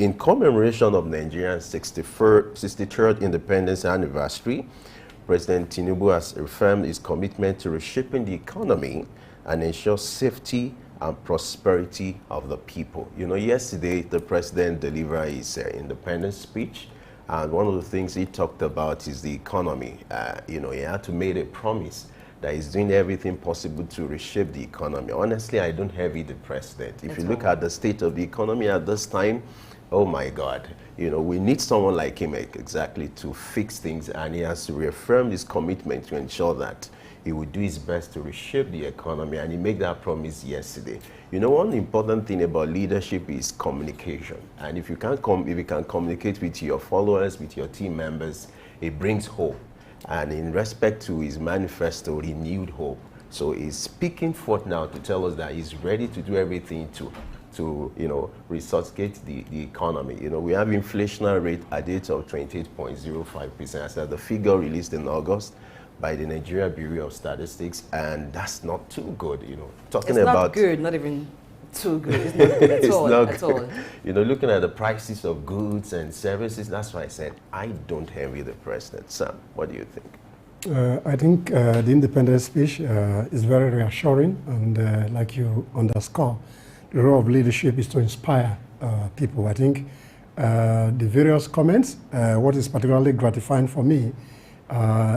in commemoration of Nigeria's 63rd independence anniversary, President Tinubu has reaffirmed his commitment to reshaping the economy and ensure safety and prosperity of the people. You know, yesterday the president delivered his independence speech, and one of the things he talked about is the economy. You know, he had to make a promise that he's doing everything possible to reshape the economy. Honestly, I don't envy the president. If you look at the state of the economy at this time, oh my God, you know, we need someone like him exactly to fix things, and he has to reaffirm his commitment to ensure that he would do his best to reshape the economy, and he made that promise yesterday. You know, one important thing about leadership is communication, and if you can communicate with your followers, with your team members, it brings hope. And in respect to his manifesto, renewed hope, so he's speaking forth now to tell us that he's ready to do everything to you know, resuscitate the economy. You know, we have inflationary rate at the rate of 28.05%. As the figure released in August by the Nigeria Bureau of Statistics, and that's not too good. You know, talking it's about not good, not even too good. It's not good at all. Not at good. all. You know, looking at the prices of goods and services, that's why I said I don't envy the president. Sam, what do you think? I think the independence speech is very reassuring, and like you underscore, the role of leadership is to inspire people. I think the various comments, what is particularly gratifying for me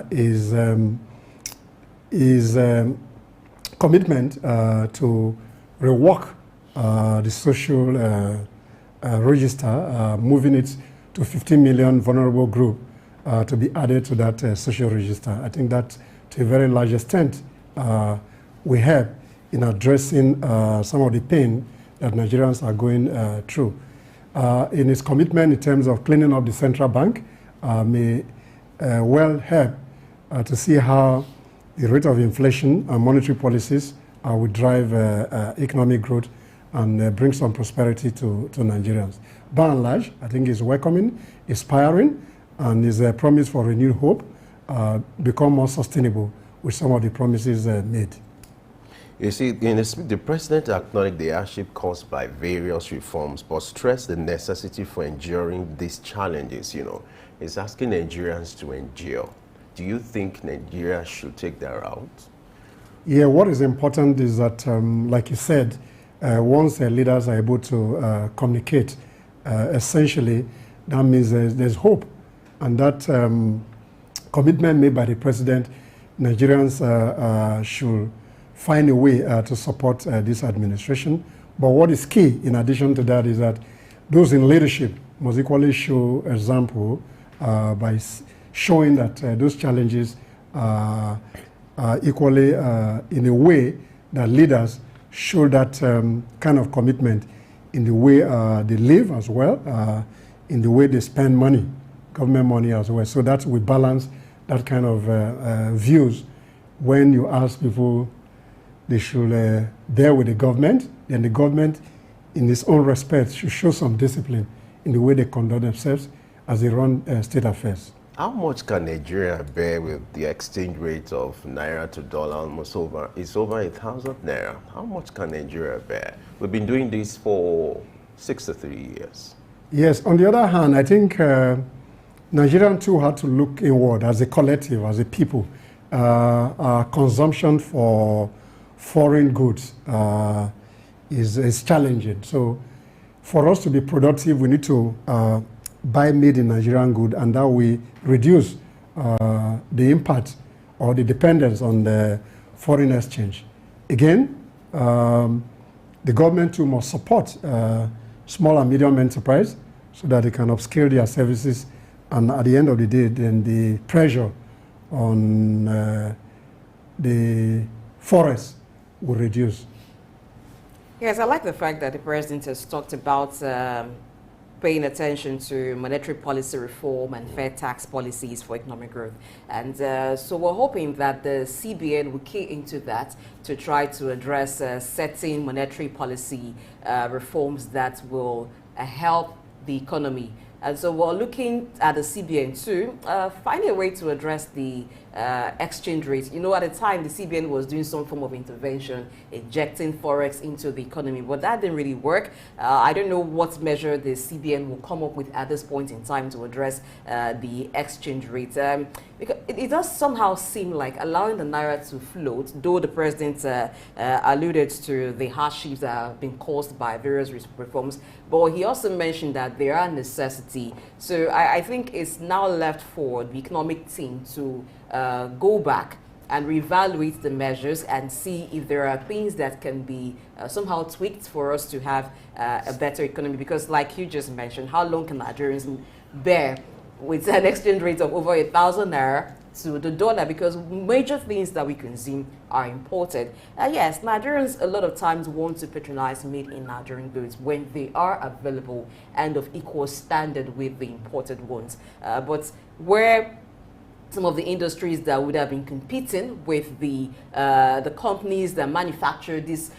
is commitment to rework the social register, moving it to 15 million vulnerable group to be added to that social register. I think that to a very large extent we help in addressing some of the pain that Nigerians are going through. In its commitment in terms of cleaning up the central bank may well help to see how the rate of inflation and monetary policies will drive economic growth and bring some prosperity to Nigerians. By and large, I think it's welcoming, inspiring, and is a promise for renewed hope, become more sustainable with some of the promises made. You see, in the president acknowledged the hardship caused by various reforms, but stressed the necessity for enduring these challenges. You know, he's asking Nigerians to endure. Do you think Nigeria should take that route? Yeah, what is important is that, like you said, once leaders are able to communicate, essentially, that means there's hope. And that commitment made by the president, Nigerians should find a way to support this administration. But what is key, in addition to that, is that those in leadership must equally show example by showing that those challenges are equally in a way that leaders show that kind of commitment in the way they live as well, in the way they spend money, government money as well. So that we balance that kind of views. When you ask people they should bear with the government, then the government, in its own respect, should show some discipline in the way they conduct themselves as they run state affairs. How much can Nigeria bear with the exchange rate of naira to dollar almost over? It's over 1,000 naira. How much can Nigeria bear? We've been doing this for 63 years. Yes. On the other hand, I think Nigerians too had to look inward as a collective, as a people. Our consumption for foreign goods is challenging. So for us to be productive, we need to buy made in Nigerian good, and that we reduce the impact or the dependence on the foreign exchange. Again, the government too must support small and medium enterprise so that they can upscale their services, and at the end of the day, then the pressure on the forest will reduce. Yes, I like the fact that the president has talked about paying attention to monetary policy reform and fair tax policies for economic growth. And so we're hoping that the CBN will key into that to try to address certain monetary policy reforms that will help the economy And so we're looking at the CBN to find a way to address the exchange rate. You know, at the time, the CBN was doing some form of intervention, injecting forex into the economy, but that didn't really work. I don't know what measure the CBN will come up with at this point in time to address the exchange rate. Because it does somehow seem like allowing the naira to float, though the president alluded to the hardships that have been caused by various reforms, but he also mentioned that there are necessity. So I think it's now left for the economic team to go back and reevaluate the measures and see if there are things that can be somehow tweaked for us to have a better economy. Because like you just mentioned, how long can Nigerians bear with an exchange rate of over 1,000 naira to the dollar? Because major things that we consume are imported. Yes, Nigerians a lot of times want to patronize made in Nigerian goods when they are available and of equal standard with the imported ones. But where some of the industries that would have been competing with the companies that manufacture these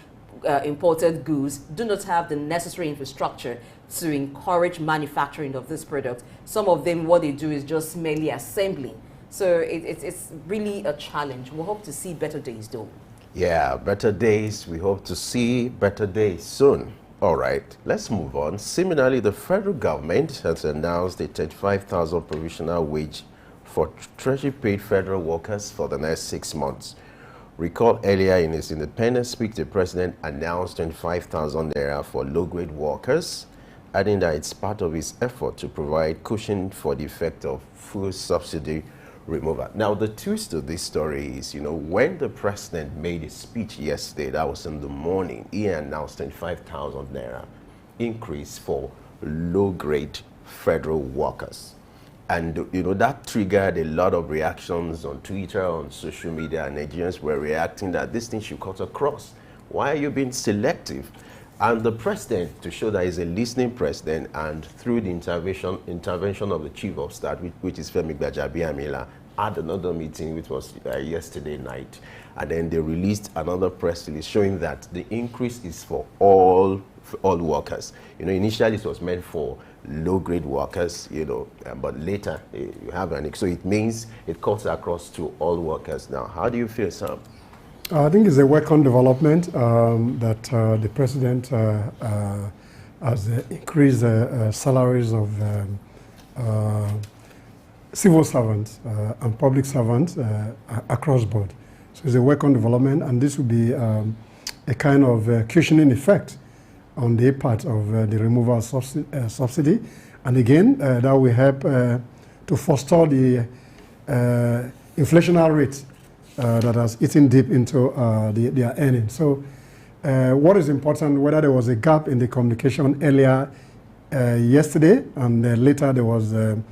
imported goods do not have the necessary infrastructure to encourage manufacturing of this product. Some of them, what they do is just merely assembling. So it's really a challenge. We hope to see better days, though. Yeah, better days. We hope to see better days soon. All right, let's move on. Similarly, the federal government has announced a 35,000 provisional wage for Treasury-paid federal workers for the next 6 months. Recall earlier in his independence speech, the president announced 25,000 naira for low-grade workers, adding that it's part of his effort to provide cushion for the effect of fuel subsidy removal. Now, the twist to this story is, you know, when the president made his speech yesterday, that was in the morning, he announced 25,000 naira increase for low-grade federal workers. And, you know, that triggered a lot of reactions on Twitter, on social media, and Nigerians were reacting that this thing should cut across. Why are you being selective? And the president, to show that he's a listening president, and through the intervention of the chief of staff, which is Femi Gbajabiamila, had another meeting, which was yesterday night. And then they released another press release showing that the increase is for all workers. You know, initially it was meant for low-grade workers, you know, but later you have an, so it means it cuts across to all workers now. How do you feel, Sam? I think it's a welcome development that the president has increased salaries of civil servants and public servants across board. So it's a welcome development, and this will be a kind of cushioning effect on the part of the removal of subsidy. And again, that will help to forestall the inflationary rate that has eaten deep into their earnings. So what is important, whether there was a gap in the communication earlier yesterday, and later there was an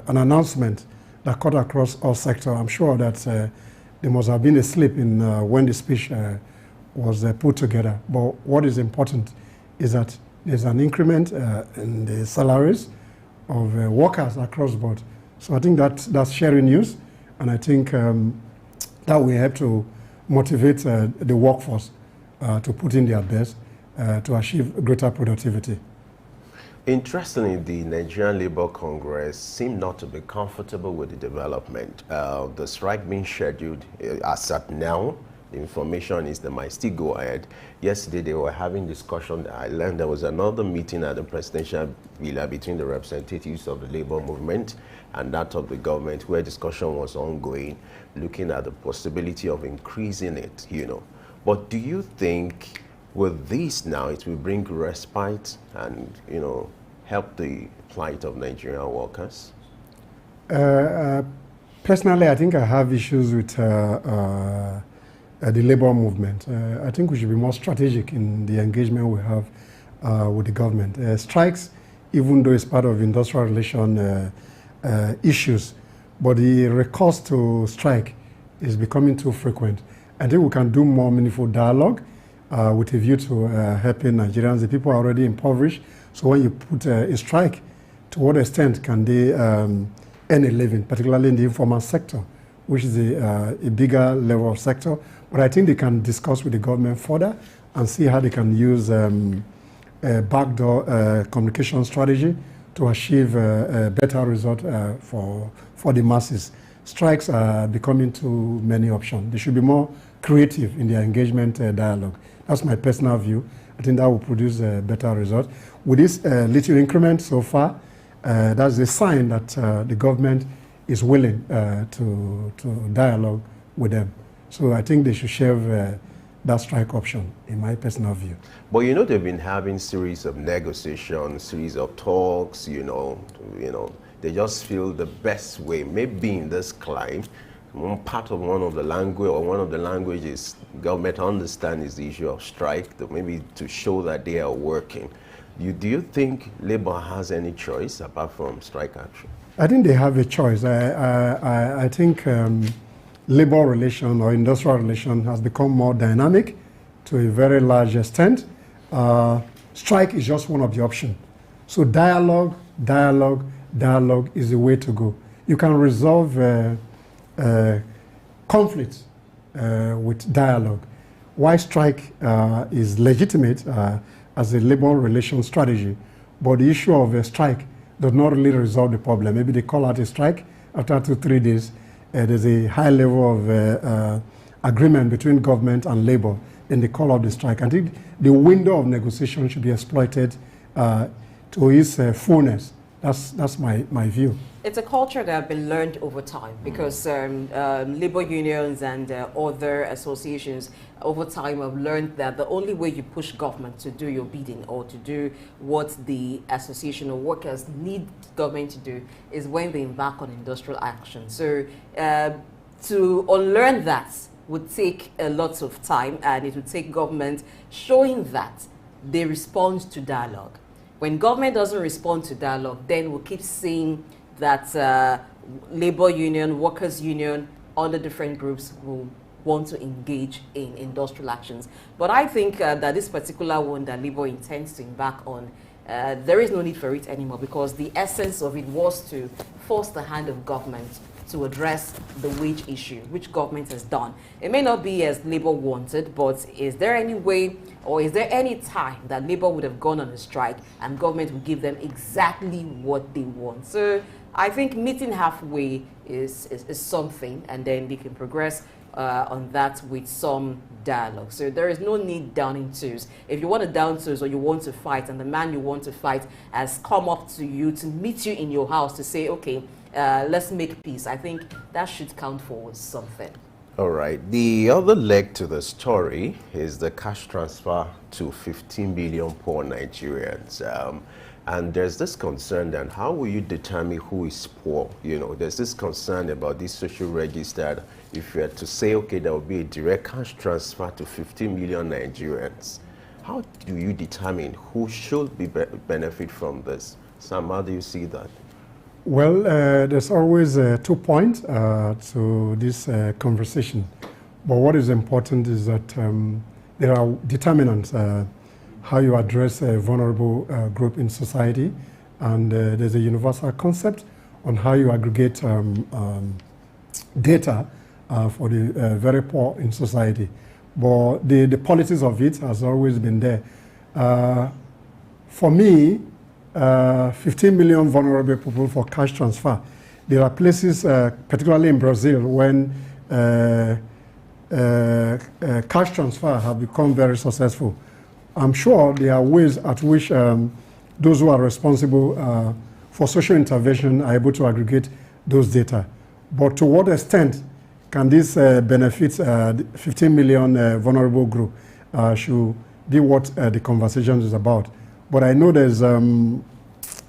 announcement that cut across all sectors. I'm sure that there must have been a slip in when the speech was put together. But what is important is that there's an increment in the salaries of workers across board. So I think that's sharing news, and I think that will help to motivate the workforce to put in their best to achieve greater productivity. Interestingly, the Nigerian Labour Congress seemed not to be comfortable with the development. The strike being scheduled as at now, the information is they might still go ahead. Yesterday they were having discussion. I learned there was another meeting at the presidential villa between the representatives of the labor movement and that of the government, where discussion was ongoing, looking at the possibility of increasing it, you know. But do you think with this now it will bring respite and, you know, help the plight of Nigerian workers? Personally, I think I have issues with the labor movement. I think we should be more strategic in the engagement we have with the government. Strikes, even though it's part of industrial relation issues, but the recourse to strike is becoming too frequent. I think we can do more meaningful dialogue with a view to helping Nigerians. The people are already impoverished, so when you put a strike, to what extent can they earn a living, particularly in the informal sector, which is a bigger level of sector. But I think they can discuss with the government further and see how they can use a backdoor communication strategy to achieve a better result for the masses. Strikes are becoming too many options. They should be more creative in their engagement dialogue. That's my personal view. I think that will produce a better result. With this little increment so far, that's a sign that the government is willing to dialogue with them. So I think they should share that strike option, in my personal view. But you know, they've been having series of negotiations, series of talks, you know, they just feel the best way, maybe in this climate, one of the languages government understand is the issue of strike, maybe to show that they are working. Do you think Labour has any choice apart from strike action? I think they have a choice. I think labor relation or industrial relation has become more dynamic to a very large extent. Strike is just one of the options. So dialogue is the way to go. You can resolve conflicts with dialogue. Why strike is legitimate as a labor relation strategy, but the issue of a strike does not really resolve the problem. Maybe they call out a strike after 2-3 days. There's a high level of agreement between government and labor, then they call out the strike. I think the window of negotiation should be exploited to its fullness. That's my view. It's a culture that has been learned over time because labor unions and other associations over time have learned that the only way you push government to do your bidding or to do what the association of workers need government to do is when they embark on industrial action. So to unlearn that would take a lot of time, and it would take government showing that they respond to dialogue. When government doesn't respond to dialogue, then we'll keep seeing that labor union, workers union, other different groups will want to engage in industrial actions. But I think that this particular one that Labour intends to embark on, there is no need for it anymore, because the essence of it was to force the hand of government to address the wage issue, which government has done. It may not be as Labour wanted, but is there any way or is there any time that Labour would have gone on a strike and government would give them exactly what they want? So I think meeting halfway is something, and then they can progress on that with some dialogue. So there is no need downing tools. If you want to down tools or you want to fight, and the man you want to fight has come up to you to meet you in your house to say, okay, let's make peace, I think that should count for something. All right. The other leg to the story is the cash transfer to 15 billion poor Nigerians. And there's this concern then, how will you determine who is poor? You know, there's this concern about this social register. If you had to say, okay, there will be a direct cash transfer to 15 million Nigerians, how do you determine who should benefit from this? Sam, how do you see that? Well, there's always 2 points to this conversation. But what is important is that there are determinants how you address a vulnerable group in society, and there's a universal concept on how you aggregate data for the very poor in society. But the politics of it has always been there. For me, 15 million vulnerable people for cash transfer. There are places, particularly in Brazil, when cash transfer have become very successful. I'm sure there are ways at which those who are responsible for social intervention are able to aggregate those data. But to what extent can this benefit 15 million vulnerable group should be what the conversation is about. But I know there's an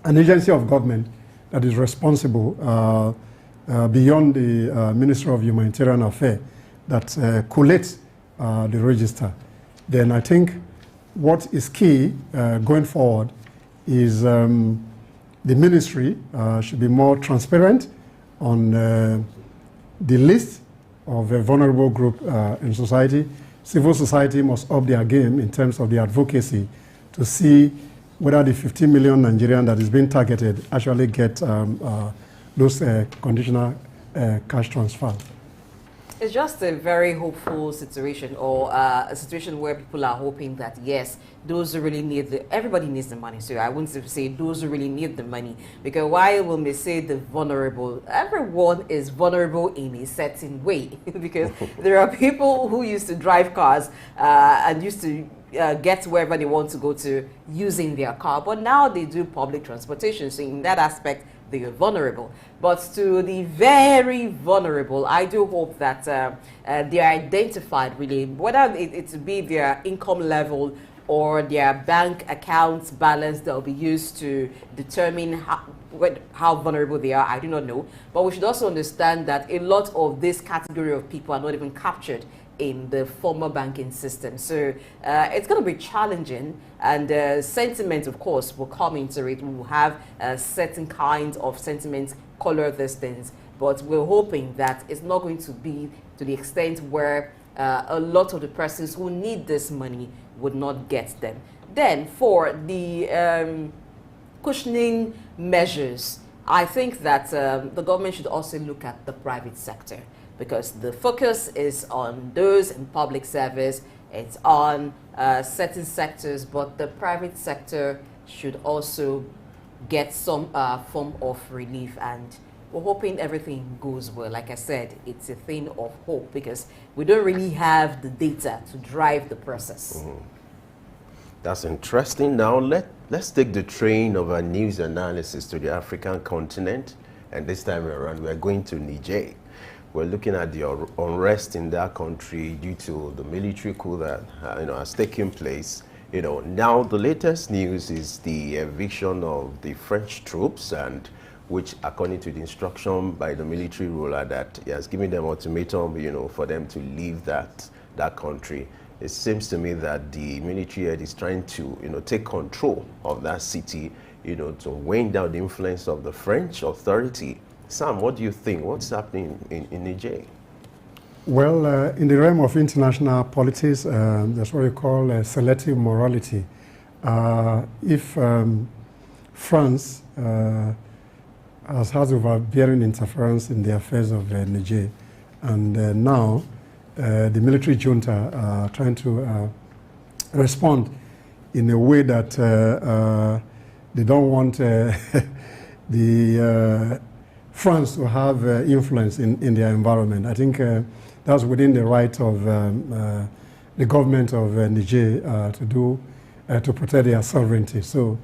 agency of government that is responsible beyond the Ministry of Humanitarian Affairs that collates the register. Then I think what is key going forward is the ministry should be more transparent on the list of a vulnerable group in society. Civil society must up their game in terms of the advocacy to see whether the 15 million Nigerians that is being targeted actually get those conditional cash transfers. It's just a very hopeful situation, or a situation where people are hoping that, yes, those who really need everybody needs the money. So I wouldn't say those who really need the money, because while we may say the vulnerable, everyone is vulnerable in a certain way, because there are people who used to drive cars and used to get wherever they want to go to using their car, but now they do public transportation. So in that aspect, they are vulnerable. But to the very vulnerable, I do hope that they are identified, really, whether it be their income level or their bank account balance that will be used to determine how vulnerable they are. I do not know. But we should also understand that a lot of this category of people are not even captured in the formal banking system. So it's going to be challenging, and sentiment, of course, will come into it. We will have certain kinds of sentiments color these things, but we're hoping that it's not going to be to the extent where a lot of the persons who need this money would not get them. Then for the cushioning measures, I think that the government should also look at the private sector, because the focus is on those in public service, it's on certain sectors, but the private sector should also get some form of relief, and we're hoping everything goes well. Like I said, it's a thing of hope, because we don't really have the data to drive the process. Mm-hmm. That's interesting. Now let's take the train of our news analysis to the African continent, and this time around we're going to Niger. We're looking at the unrest in that country due to the military coup that has taken place. Now the latest news is the eviction of the French troops, and which, according to the instruction by the military ruler, that he has given them ultimatum, for them to leave that country. It seems to me that the military head is trying to, take control of that city, to wane down the influence of the French authority. Sam, what do you think? What's happening in Niger? Well, in the realm of international politics, that's what we call selective morality. If France has overbearing interference in the affairs of Niger, and now the military junta are trying to respond in a way that they don't want the France to have influence in their environment. I think that's within the right of the government of Niger to protect their sovereignty. So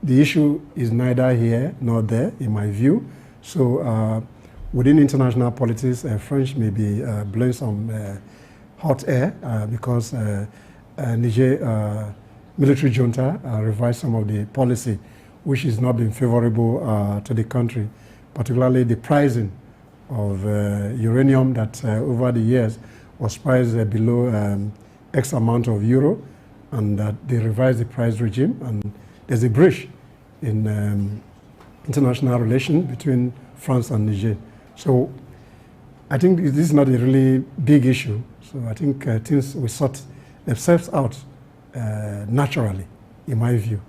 the issue is neither here nor there, in my view. So within international politics, French may be blowing some hot air because Niger military junta revised some of the policy which has not been favorable to the country, particularly the pricing of uranium that over the years was priced below X amount of euro, and that they revised the price regime, and there's a breach in international relations between France and Niger. So I think this is not a really big issue. So I think things will sort themselves out naturally, in my view.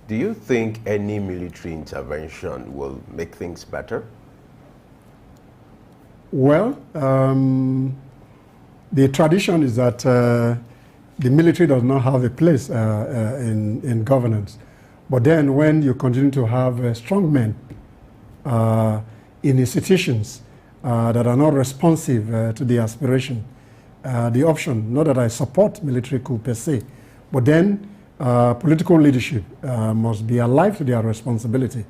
Do you think any military intervention will make things better? Well, the tradition is that the military does not have a place in governance. But then when you continue to have strong men in institutions that are not responsive to the aspiration, the option, not that I support military coup per se, but then political leadership must be alive to their responsibility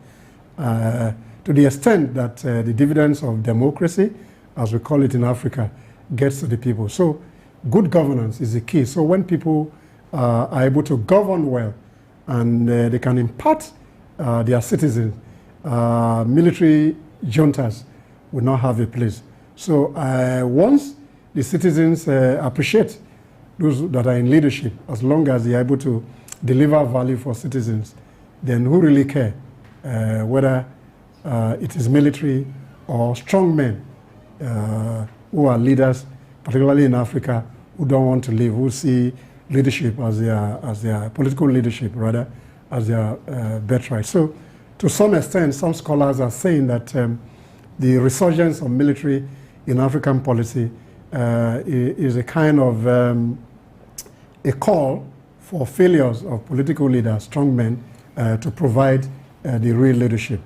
to the extent that the dividends of democracy, as we call it in Africa, gets to the people. So good governance is the key. So when people are able to govern well and they can impart their citizens, military juntas will not have a place. So once the citizens appreciate those that are in leadership, as long as they are able to deliver value for citizens, then who really care whether it is military or strong men who are leaders, particularly in Africa, who don't want to leave, who see leadership as their political leadership, rather, as their birthright. So to some extent, some scholars are saying that the resurgence of military in African policy is a kind of a call for failures of political leaders, strongmen, to provide the real leadership.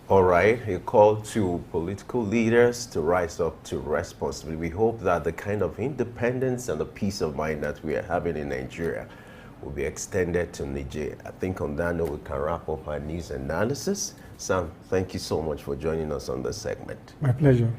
All right, a call to political leaders to rise up to responsibility. We hope that the kind of independence and the peace of mind that we are having in Nigeria will be extended to Niger. I think on that note, we can wrap up our news analysis. Sam, thank you so much for joining us on this segment. My pleasure.